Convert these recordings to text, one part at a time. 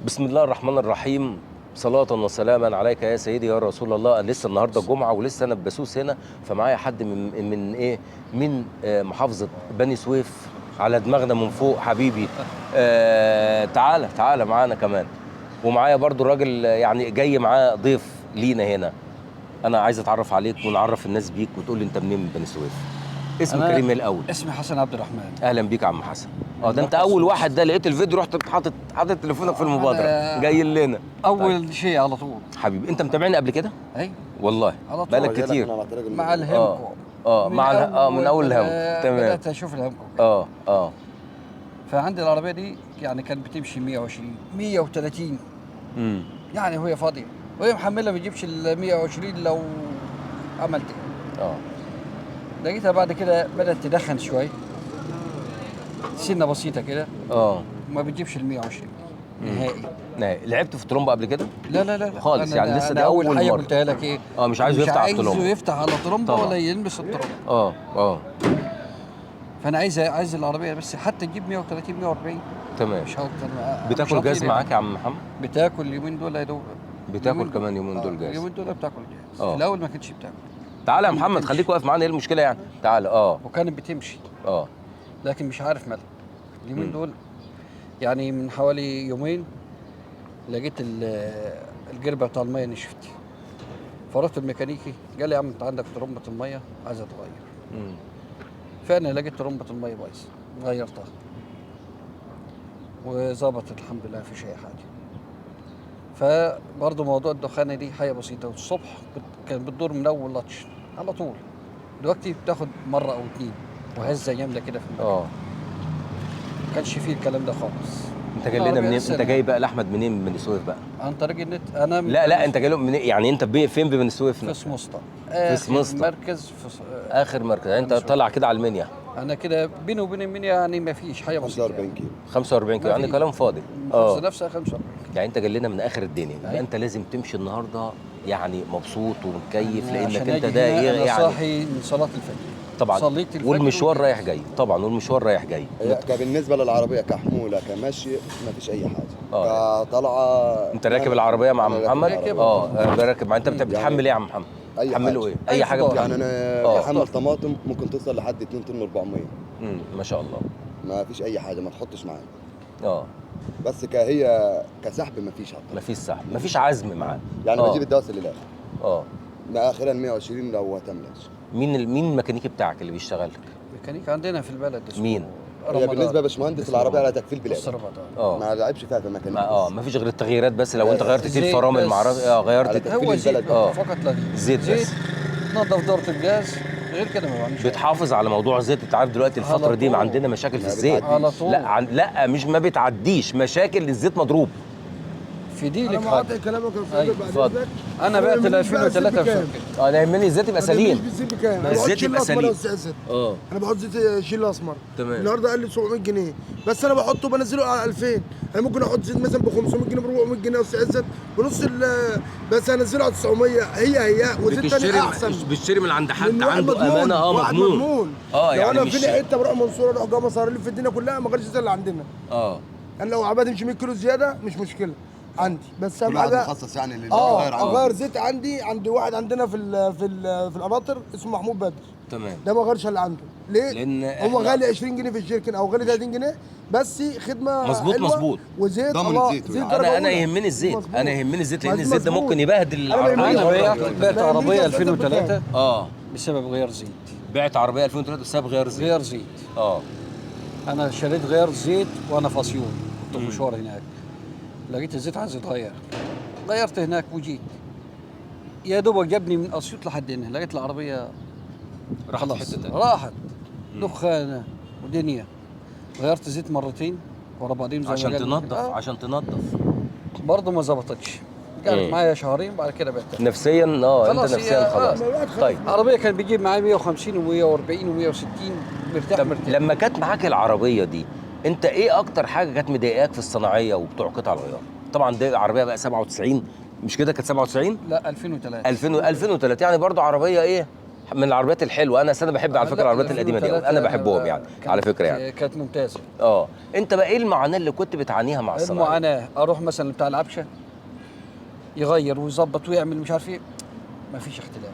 بسم الله الرحمن الرحيم. صلاة وسلاما عليك يا سيدي يا رسول الله. لسه النهارده الجمعة ولسه أنا ببسوس هنا، فمعايا حد من إيه؟ من محافظة بني سويف، على دماغنا من فوق حبيبي. تعالى معانا كمان. ومعايا برضو الراجل يعني جاي معاه ضيف لينا هنا. أنا عايز أتعرف عليك ونعرف الناس بيك وتقول لي أنت منين من بني سويف. اسمك كريم الأول. اسمي حسن عبد الرحمن. اهلا بيك يا عم حسن. ده انت اول واحد، ده لقيت الفيديو رحت حاطط تليفونك في المبادره جاي لنا اول طيب. شيء على طول. حبيبي انت متابعني قبل كده؟ اي والله على طول. بقالك كتير مع الهمكو من اول الهمكو. تمام. بدات اشوف الهمكو. فعندي العربيه دي يعني كانت بتمشي 120 130 يعني وهي فاضيه وهي محمله ما بتجيبش ال 120 لو عملت لقيتها بعد كده بدات تدخن شوي سنه بسيطه كده ما بتجيبش ال 120 نهائي. لعبت في ترومبا قبل كده؟ لا خالص. يعني لسه دي اول حاجه مرة. قلتها لك ايه؟ مش عايزه يفتح على الترومبا. مش عايزه يفتح على الترومبا ولا يلمس الترومبا. فانا عايز العربيه بس حتى تجيب 130 140. تمام. مش هقدر. بتاكل جاز معاك يا عم محمد؟ بتاكل اليومين دول يا دوب. بتاكل كمان يومين دول جاز؟ اليومين دول بتاكل جاز. في الاول ما كانتش بتاكل. تعالى يا محمد خليك واقف معانا. ايه المشكله يعني؟ تعالى. وكانت بتمشي. لكن مش عارف مالها اليومين دول. يعني من حوالي يومين لقيت الجربه بتاع الميه نشفت. فرحت الميكانيكي قال لي يا عم انت عندك ترمبه الميه عايزه تغير. فعلا لقيت ترمبه الميه بايظه غيرتها وظبطت الحمد لله مفيش اي حاجه. فبرضه موضوع الدخانه دي حاجه بسيطه. والصبح كانت بتدور من اول لطش على طول. دلوقتي بتاخد مره او اتنين وهزه جامده كده في المكان. ما كانش فيه الكلام ده خالص. انت جاي لنا منين؟ انت جاي بقى لاحمد منين من بني سويف بقى؟ عن طريق النت. انا لا انت جاي له منين؟ يعني انت فين ببني سويف؟ في سمسطة. في سمسطة مركز اخر مركز. يعني انت طالع كده على المنيا. انا كده بيني وبين المنيا يعني ما فيش حاجه بسيطه. 45 كيلو 45 كيلو يعني كلام فاضي. نفسها 45. يعني انت جاي لنا من اخر الدنيا. يبقى انت لازم تمشي النهارده يعني مبسوط ومتكيف لانك انت ده يعني انا صاحي من صلاه الفجر طبعا. صليت الفجر والمشوار رايح جاي طبعا. والمشوار رايح جاي. بالنسبه للعربيه كحموله كمشي ما فيش اي حاجه. كطلعه. انت راكب العربيه مع محمد؟ راكب مع. انت بتحمل ايه يا عم محمد؟ اي حمله ايه؟ اي حاجه يعني انا بحمل طماطم ممكن توصل لحد 2 طن 400. ما شاء الله. ما فيش اي حاجه ما تحطش معايا. بس هي كسحب ما فيش. ما فيش سحب. ما فيش عزم معاه. يعني بجيب الدواسه للاخر. اخرا 120 لو هتملاش. مين الميكانيكي بتاعك اللي بيشتغل لك؟ ميكانيكي عندنا في البلد اسمه مين؟ هي بالنسبه لباشمهندس العربيه على تكفيل بلاد. ما لعبش فيها في ميكانيكي. ما فيش غير التغييرات بس. لو انت غيرت زيت فرامل ما اعرفش. غيرت هو زيت فقط لا زيت بس. تنظف دورة الجاز غير كده ما بعملش. بتحافظ على موضوع الزيت. انت عارف دلوقتي الفتره دي ما عندنا مشاكل في الزيت على طول. لا مش ما بتعديش مشاكل. الزيت مضروب في دي لك انا معاك كلامك يا اتفضل. انا بعت ال 2003 في انا يهمني الزيت يبقى سليم. الزيت بكام؟ الزيت يبقى سليم. انا بحط زيت شيل اسمر. تمام. النهارده قال لي 700 جنيه بس انا بحطه بنزله على 2000. انا ممكن احط زيت مثلا ب 500 جنيه ب 400 جنيه وسعزت بنص بس هنزله على 900. هي وزيت تاني احسن. بتشتري من عند حد عنده امانه. مضمون. يعني انا في حته بروح منصوره اروح جامعه صار لي في الدنيا كلها ما غيرش زي اللي عندنا. انا لو عباد يمشي 100 كيلو زياده مش مشكله عندي. بس اهم حاجه مخصص يعني اللي اغير زيت. عندي واحد عندنا في القناطر اسمه محمود بدر. تمام. ده ما غيرش اللي عنده. ليه؟ لان هو غالي 20 جنيه في الشركه او غالي 30 جنيه بس خدمه مظبوط. وزيت زيت انا يهمني الزيت. لان الزيت ده ممكن يبهدل العربيه. انا بعت عربيه 2003 بسبب غير زيت. بعت عربيه 2003 بسبب غير زيت. انا شريت غير زيت وانا في اسيوط. كنت مشوار هناك لقيت الزيت عايز يتغير. غيرت هناك وجيت يا دوبك جابني من اسيوط لحد هنا. لقيت العربيه راحت في حته تانيه. راحت دخانه ودنيا. غيرت زيت مرتين ورا بعضين عشان تنظف برضه ما ظبطتش. قعدت معايا شهرين بعد كده بعتها. نفسيا انت نفسيا خلاص. طيب العربيه كان بيجيب معايا 150 و140 و160 مرتاح. لما كانت معاك العربيه دي انت ايه اكتر حاجه كانت مضايقاك في الصناعيه وبتوع قطع الغيار؟ طبعا دي عربيه بقى 97 مش كده؟ كانت 97؟ لا 2003 2003 يعني برضو عربيه ايه من العربيات الحلوه. انا بحب على فكره العربيات القديمه دي، انا بحبهم يعني على فكره يعني. كانت ممتازه. انت بقى ايه المعاناه اللي كنت بتعانيها مع الصناعه؟ المعاناه اروح مثلا بتاع العبشه يغير ويظبط ويعمل مش عارف ايه، ما فيش اختلاف.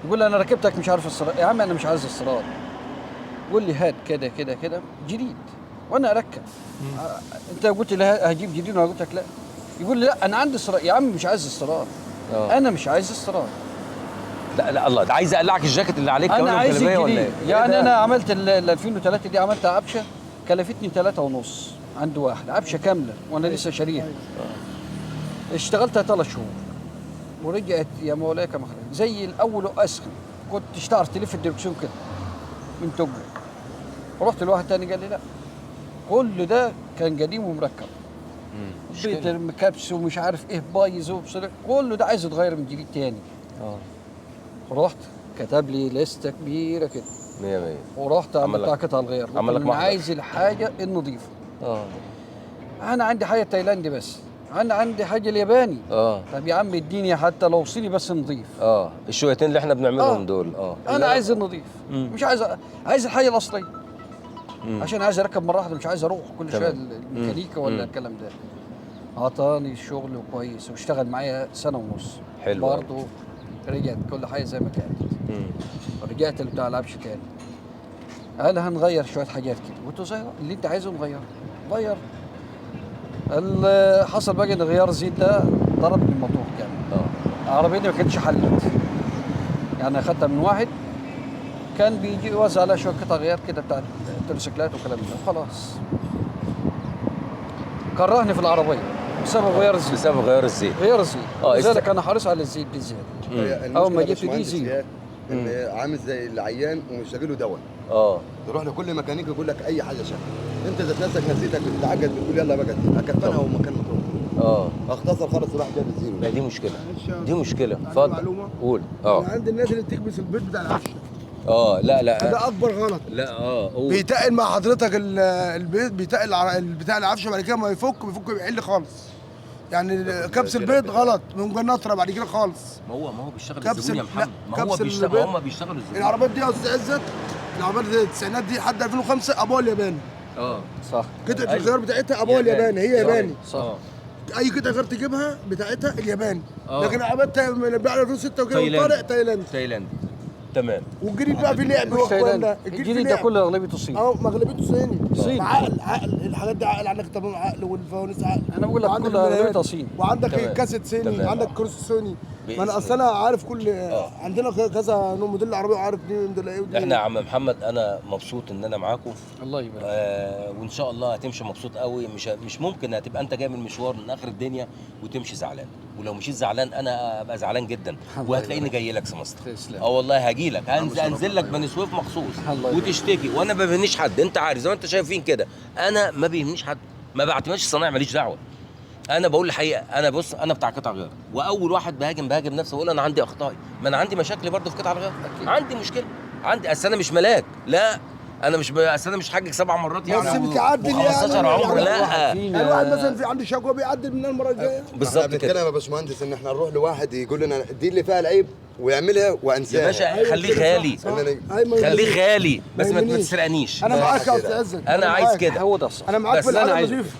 يقول لي انا ركبتك مش عارف الصراط، يا عم انا مش عايز الصراط، يقول لي هات كده كده كده جديد وانا اركب. انت قلت لي هجيب جديد وانا قلت لك لا. يقول لي لا انا عندي الصراط، يا عم مش عايز الصراط. انا مش عايز الصراط. لا الله، ده عايز اقلعك الجاكيت اللي عليك انا عايز الجديد ولا ايه؟ يعني انا عملت ال 2003 دي عملت عبشه كلفتني 3.5 عند واحد، عبشه كامله وانا لسه شاريها. اشتغلتها 3 شهور ورجعت يا مولاي كما خرج زي الاول واسخن. كنت تعرف تلف الدركسيون كده من تجري. رحت لواحد تاني قال لي لا كل ده كان قديم ومركب، بيت مكبس ومش عارف ايه بايظ وبصراحه كله ده عايز يتغير من جديد تاني. رحت كتب لي لسته كبيره كده 100 100 ورحت عمل بتاع قطع الغيار، عمل لك انا عايز الحاجه النظيفه. انا عندي حاجه تايلاندي بس، انا عندي حاجه الياباني. طب يا عم اديني حتى لو صيني بس نظيف. الشويتين اللي احنا بنعملهم دول. انا عايز النظيف، مش عايز الحاجه الاصليه. عشان عايز اركب مره واحده، مش عايز اروح كل شويه الميكانيكا ولا الكلام ده. اعطاني الشغل كويس واشتغل معايا 1.5 سنة. حلو برضه رجعت كل حاجه زي ما كانت. رجعت بتاع العبش تاني، قال هنغير شويه حاجات كده. قلت له اللي انت عايزه نغيره. غير. اللي حصل بقى ان غيار الزيت ده ضرب لي الموتور كامل. العربيه دي ما كانتش حلت، يعني اخدتها من واحد كان بيجي يوزع عليها شويه قطع غيار كده بتاعت التروسيكلات والكلام ده، خلاص كرهني في العربيه بسبب غيار الزيت. غيار الزيت. لذلك انا حريص على الزيت بالذات. اول ما جبت دي زيت عامل زي العيان ومش لاقي له دواء. تروح لكل ميكانيكي يقول لك اي حاجه شكل، انت ذات نفسك نفسيتك بتتعجل بتقول يلا بقى اكفنها ومكان مطروح. اختصر خالص راح جاب الزيرو. لا دي مشكله. اتفضل قول. انا عندي الناس اللي بتكبس البيت بتاع العفشه. لا ده اكبر غلط. لا بيتقل مع حضرتك البيت، بيتقل بتاع العفشه بعد كده ما بيفك بيحل خالص. يعني كبس البيض غلط من نطره بعد كده خالص. ما هو بيشتغل الزبون يا محمد. ما هم بيشتغلوا الزبون. العربيات دي يا استاذ عزت، العربيات التسعينات دي لحد 2005 ابوها الياباني. صح. قطعه الغيار بتاعتها ابوها الياباني، هي ياباني. صح. اي قطعه غيار تجيبها بتاعتها الياباني. لكن العربيات من بعد 2006 وكده طارق تايلاند. تمام. والجديد بقى في لعب يا اخوانا، الجديد ده كله اغلبيته صيني. اغلبيته صيني. عقل الحاجات دي عقل، عندك طبعا عقل والفوانيس عقل. انا بقول لك كله اغلبيته صيني. وعندك كاسيت صيني، عندك كرسي صيني. ما انا اصل انا عارف كل عندنا كذا موديل عربيه وعارف دي موديل ايه ودي. احنا يا عم محمد انا مبسوط ان انا معاكم. الله يبارك. وان شاء الله هتمشي مبسوط قوي. مش ممكن هتبقى انت جاي من مشوار من اخر الدنيا وتمشي زعلان. ولو مشيت زعلان انا ابقى زعلان جدا، وهتلاقيني جاي لك سمستر. والله هاجي لك، هنزل لك بني سويف مخصوص وتشتكي. وانا ما بيهمنيش حد، انت عارف زي ما انت شايفين كده، انا ما بيهمنيش حد، ما بعتمدش الصنايعي، ماليش دعوه. انا بقول الحقيقه، انا بص انا بتاع قطع غيار، واول واحد بهاجم نفسي واقول انا عندي اخطائي. ما انا عندي مشاكل برضه في قطع الغيار، عندي مشكله، عندي اصل انا مش ملاك، لا انا اصل انا مش حاجج 7 مرات يعني بس بتعدل و15 عمر. لا الواحد مثلا في عنده شكوى بيعدل منها المره الجايه بالظبط كده. بنتكلم يا باشمهندس ان احنا نروح لواحد يقول لنا دي اللي فيها العيب ويعملها وانساها. يا باشا خليه خالي، خليه خالي، بس ما تسرقنيش. انا معاك يا استاذ عزت، انا عايز كده، هو ده الصح. انا معاك في الحاجه النظيفه.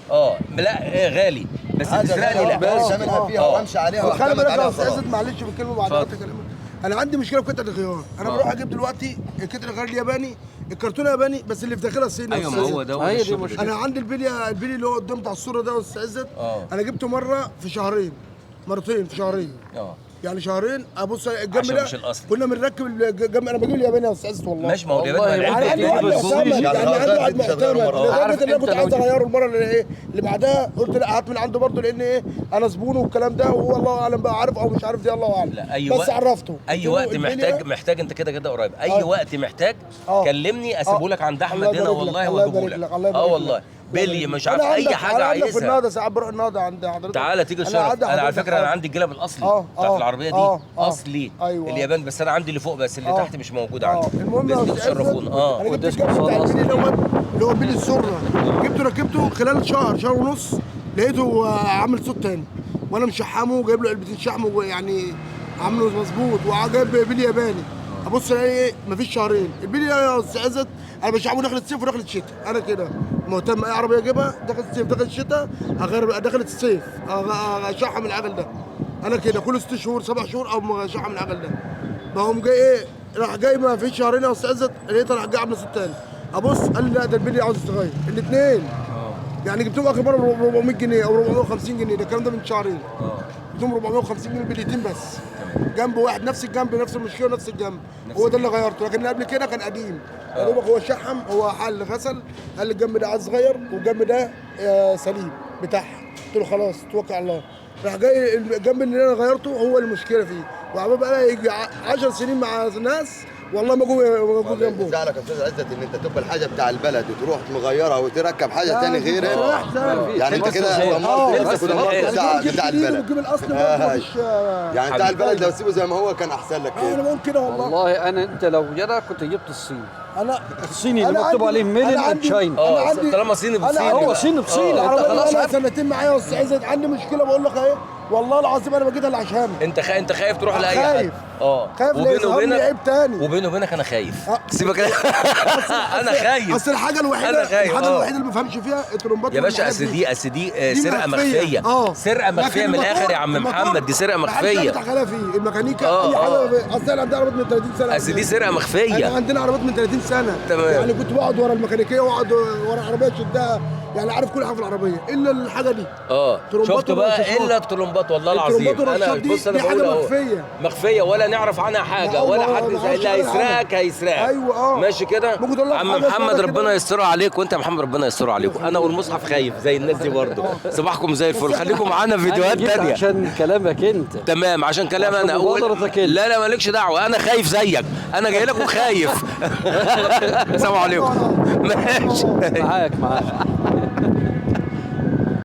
لا غالي بس تسرقني لا. بس اعملها فيها وامشي عليها. خلي بالك يا استاذ عزت، معلش بالكلمه بعد ما تكلمك. انا عندي مشكله في قطعه الغيار. انا بروح اجيب دلوقتي قطعه الغيار الياباني، الكرتونه ياباني بس اللي في داخلها صيني. ايوه ما هو ده هي دي مشكله. انا عندي البلي اللي هو قدام بتاع الصوره ده يا استاذ عزت، انا جبته مره في شهرين، مرتين في شهرين. يعني شهرين ابص الجنب ده كنا بنركب الجنب. انا بجيب الياباني يا استاذ عزت والله. ماشي، ما هو الياباني يعني عندي واحد معتمد، يعني عندي واحد معتمد لدرجه ان انا كنت عايز اغيره المره اللي بعدها. قلت لا هات من عنده برضه، لان ايه انا زبونه والكلام ده، وهو الله اعلم بقى عارف او مش عارف، دي الله اعلم. بس عرفته اي وقت محتاج انت كده قريب، اي وقت محتاج كلمني اسيبه لك عند احمد هنا والله واجيبه لك. والله بلي مش عارف اي حاجه عايزها. في النهضه ساعات بروح النهضه عند حضرتك. تعالى تيجي الشرف. انا على فكره انا عندي الجلب الاصلي بتاعت العربيه دي اصلي. أيوة. اليابان، بس انا عندي اللي فوق بس، اللي تحت مش موجود عندي. المهم يا استاذ تشرفونا. انا جبت الجلب بتاع البلي اللي هو بلي السره، ركبته خلال شهر ونص، لقيته عامل صوت تاني، وانا مشحمه وجايب له علبتين شحم، يعني عامله مظبوط، وجايب بلي ياباني. ابص الاقي ايه مفيش شهرين البلي يا استاذ عزت انا بشحمه داخل الصيف وداخل الشتاء، انا كده مهتم اي عربيه اجيبها داخل الصيف داخل الشتاء اغير داخل الصيف اشحم العجل ده، انا كده كل 6 شهور 7 شهور او اشحم العجل ده. بقوم جاي ايه راح جاي ما فيش شهرين يا استاذ عزت لقيته راح جاي عامل صوت تاني، ابص قال لي لا ده البلي عاوز يتغير الاثنين. يعني جبتهم اخر مره ب 400 جنيه او 450 جنيه، ده الكلام ده من شهرين. جبتهم 450 جنيه بليتين بس جنب واحد نفس الجنب نفس المشكله نفس الجنب، هو ده اللي غيرته، لكن اللي قبل كده كان قديم. يا دوبك هو شحم هو حل غسل قال لي الجنب ده عايز صغير والجنب ده سليم بتاعها، قلت له خلاص توكل على الله. راح جاي الجنب اللي انا غيرته هو المشكله فيه، وعمال بقى يجي 10 سنين مع ناس والله ما جو جنبه. زعلك يا استاذ عزت ان انت تبقى الحاجه بتاع البلد وتروح مغيرها وتركب حاجه ثاني غيرها، يعني انت كده دمرت بتاع البلد. بتجيب الاصل يعني بتاع البلد لو تسيبه زي ما هو كان احسن لك كده. انا ممكن والله انت لو جدع كنت جبت الصين. انا الصيني اللي مكتوب عليه ميد ان تشاينا. طالما صيني بصيني هو صيني بصيني. انت خلاص سنتين معايا يا استاذ عزت عندي مشكله بقول لك اهي والله العظيم انا بجيت عشان انت خايف تروح لاي حد. خايف وبيني وبينك عيب تاني. وبيني وبينك انا خايف سيبك انا خايف. اصل الحاجه الوحيده اللي ما بفهمش فيها الترومبات يا باشا. اصل دي سرقه مخفيه. سرقه مخفيه من الاخر يا عم محمد، دي سرقه مخفيه. شغاله فيه الميكانيكا اي حاجه. اصل انا عندي عربيات من 30 سنه. اصل دي سرقه مخفيه. احنا عندنا عربيات من 30 سنه. تمام. يعني كنت بقعد ورا الميكانيكيه واقعد ورا العربيه تشدها، يعني عارف كل حاجه في العربيه الا الحاجه دي. شفت بقى الا الطرمبات والله العظيم. انا بص انا بقول اهو مخفيه ولا نعرف عنها حاجه ولا حد اللي هيسرقك هيسرقك. ايوه ماشي كده. عم محمد ربنا يسترها عليك، وانت يا محمد ربنا يسترها عليكم. انا والمصحف خايف زي الناس دي برضه. صباحكم زي الفل. خليكم معانا في فيديوهات تانية عشان كلامك انت. تمام عشان كلام انا لا مالكش دعوه، انا خايف زيك، انا جاي لك وخايف. السلام عليكم. ماشي معاك